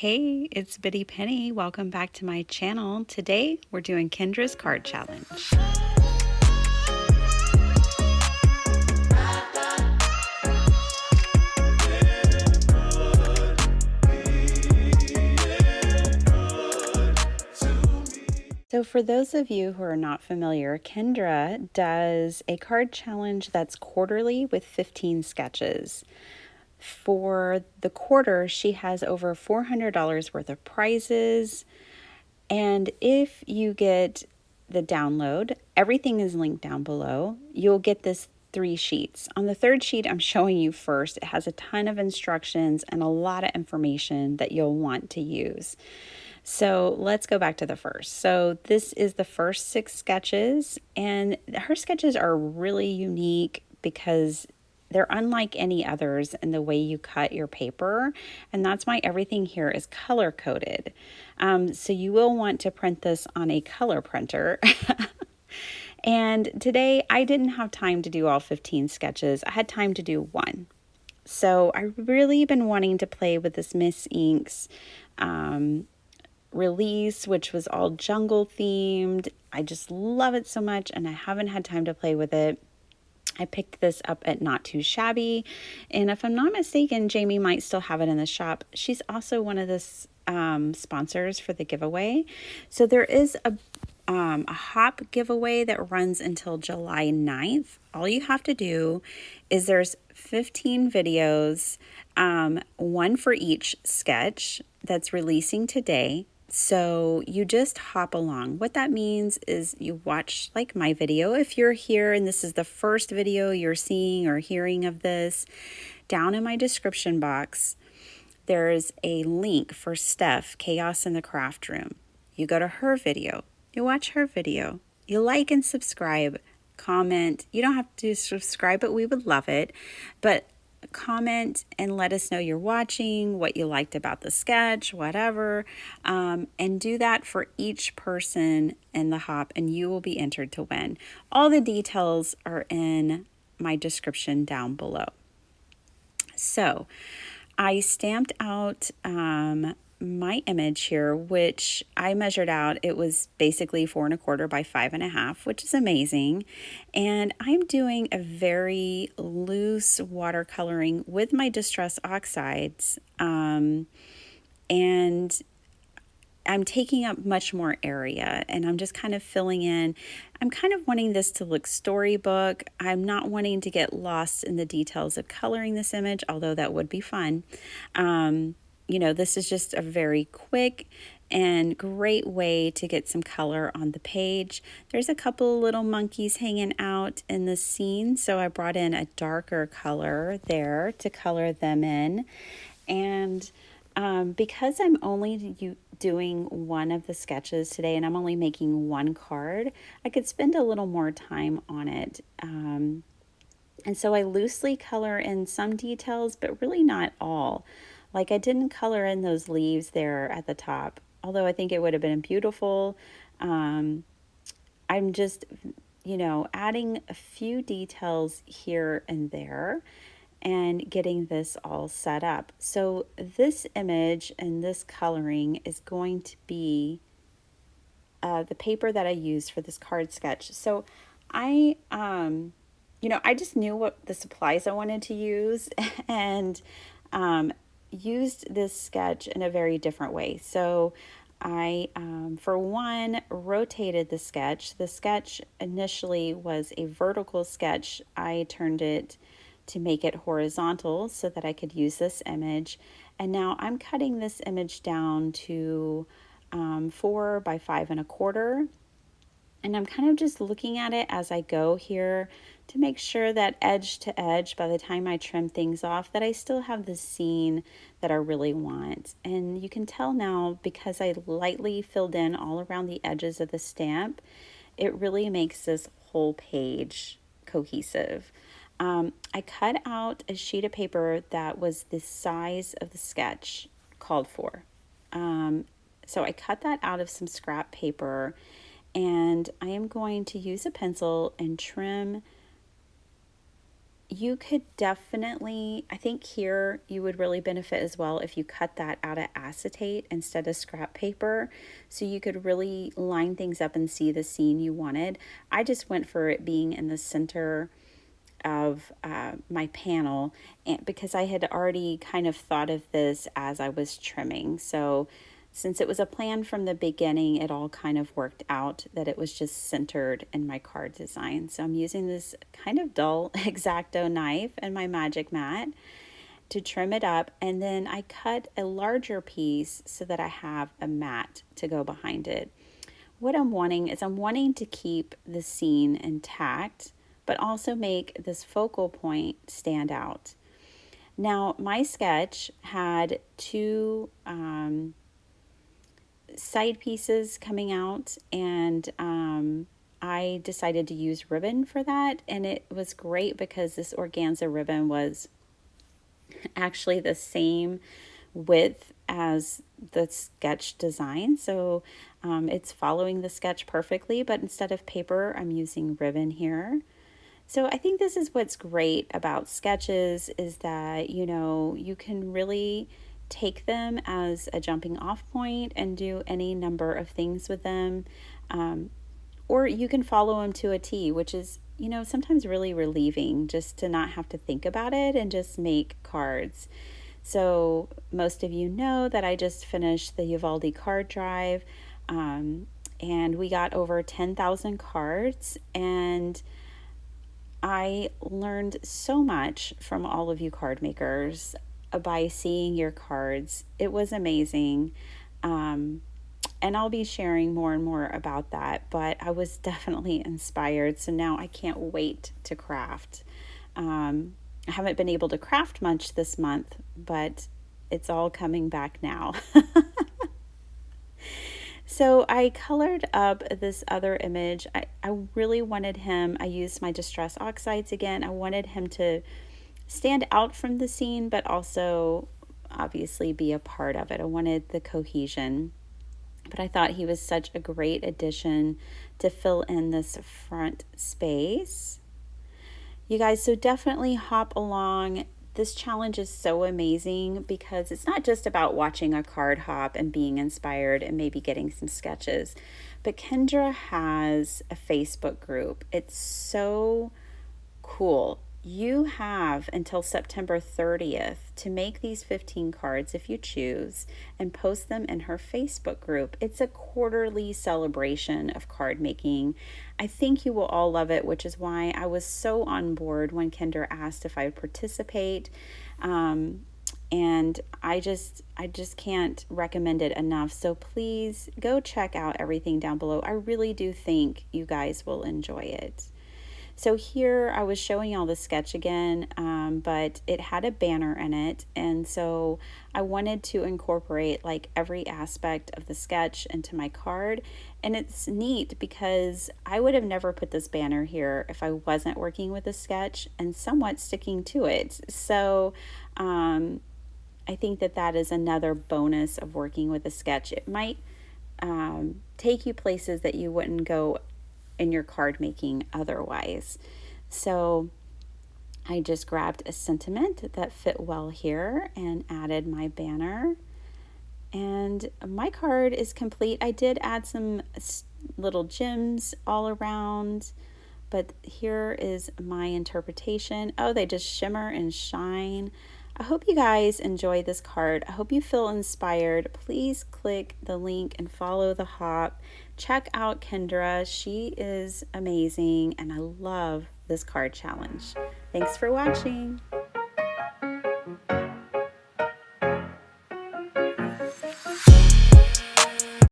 Hey, it's Biddy Penny. Welcome back to my channel. Today we're doing Kendra's card challenge. So for those of you who are not familiar, Kendra does a card challenge that's quarterly with 15 sketches. For the quarter, she has over $400 worth of prizes. And if you get the download, everything is linked down below. You'll get this 3 sheets. On the third sheet, I'm showing you first. It has a ton of instructions and a lot of information that you'll want to use. So let's go back to the first. So this is the first 6 sketches, and her sketches are really unique because they're unlike any others in the way you cut your paper, and that's why everything here is color coded. So you will want to print this on a color printer. And today I didn't have time to do all 15 sketches. I had time to do one. So I've really been wanting to play with this Miss Inks release, which was all jungle themed. I just love it so much, and I haven't had time to play with it. I picked this up at Not Too Shabby, and if I'm not mistaken, Jamie might still have it in the shop. She's also one of the sponsors for the giveaway. So there is a hop giveaway that runs until July 9th. All you have to do is there's 15 videos, one for each sketch that's releasing today. So you just hop along. What that means is you watch like my video. If you're here and this is the first video you're seeing or hearing of this, down in my description box, there's a link for Steph, Chaos in the Craft Room. You go to her video, you watch her video, you like and subscribe, comment. You don't have to subscribe, but we would love it. But comment and let us know you're watching, what you liked about the sketch, whatever, and do that for each person in the hop, and you will be entered to win. All the details are in my description down below. So I stamped out my image here, which I measured out. It was basically 4 1/4 by 5 1/2, which is amazing. And I'm doing a very loose watercoloring with my Distress Oxides. And I'm taking up much more area, and I'm just kind of filling in. I'm kind of wanting this to look storybook. I'm not wanting to get lost in the details of coloring this image, although that would be fun. This is just a very quick and great way to get some color on the page. There's a couple little monkeys hanging out in the scene, so I brought in a darker color there to color them in. And because I'm only doing one of the sketches today and I'm only making one card, I could spend a little more time on it. And so I loosely color in some details, but really not all. Like I didn't color in those leaves there at the top, although I think it would have been beautiful. I'm just, adding a few details here and there and getting this all set up. So this image and this coloring is going to be the paper that I used for this card sketch. So I just knew what the supplies I wanted to use and used this sketch in a very different way. So I, for one, rotated the sketch. The sketch initially was a vertical sketch. I turned it to make it horizontal so that I could use this image. And now I'm cutting this image down to 4 by 5 1/4. And I'm kind of just looking at it as I go here to make sure that edge to edge, by the time I trim things off, that I still have the scene that I really want. And you can tell now, because I lightly filled in all around the edges of the stamp, it really makes this whole page cohesive. I cut out a sheet of paper that was the size of the sketch called for. So I cut that out of some scrap paper, and I am going to use a pencil and trim You could definitely, I think here you would really benefit as well if you cut that out of acetate instead of scrap paper. So you could really line things up and see the scene you wanted. I just went for it being in the center of my panel, and because I had already kind of thought of this as I was trimming. So since it was a plan from the beginning, it all kind of worked out that it was just centered in my card design. So I'm using this kind of dull X-Acto knife and my magic mat to trim it up, and then I cut a larger piece so that I have a mat to go behind it. What I'm wanting is I'm wanting to keep the scene intact, but also make this focal point stand out. Now, my sketch had two side pieces coming out, and I decided to use ribbon for that, and it was great because this organza ribbon was actually the same width as the sketch design, so it's following the sketch perfectly, but instead of paper I'm using ribbon here. So I think this is what's great about sketches, is that, you know, you can really take them as a jumping off point and do any number of things with them. Or you can follow them to a T, which is, you know, sometimes really relieving just to not have to think about it and just make cards. So most of you know that I just finished the Uvalde card drive, and we got over 10,000 cards, and I learned so much from all of you card makers by seeing your cards. It was amazing. And I'll be sharing more and more about that, but I was definitely inspired. So now I can't wait to craft. I haven't been able to craft much this month, but it's all coming back now. So I colored up this other image. I really wanted him, I used my Distress Oxides again. I wanted him to stand out from the scene, but also obviously be a part of it. I wanted the cohesion. But I thought he was such a great addition to fill in this front space. You guys, so definitely hop along. This challenge is so amazing because it's not just about watching a card hop and being inspired and maybe getting some sketches, but Kendra has a Facebook group. It's so cool. You have until September 30th to make these 15 cards if you choose and post them in her Facebook group. It's a quarterly celebration of card making. I think you will all love it, which is why I was so on board when Kendra asked if I would participate. And I just can't recommend it enough. So please go check out everything down below. I really do think you guys will enjoy it. So here I was showing y'all the sketch again, but it had a banner in it, and so I wanted to incorporate like every aspect of the sketch into my card. And it's neat because I would have never put this banner here if I wasn't working with a sketch and somewhat sticking to it. So I think that that is another bonus of working with a sketch. It might take you places that you wouldn't go in your card making otherwise. So I just grabbed a sentiment that fit well here and added my banner, and my card is complete. I did add some little gems all around, but here is my interpretation. Oh, they just shimmer and shine. I hope you guys enjoy this card. I hope you feel inspired. Please click the link and follow the hop. Check out Kendra. She is amazing, and I love this card challenge. Thanks for watching.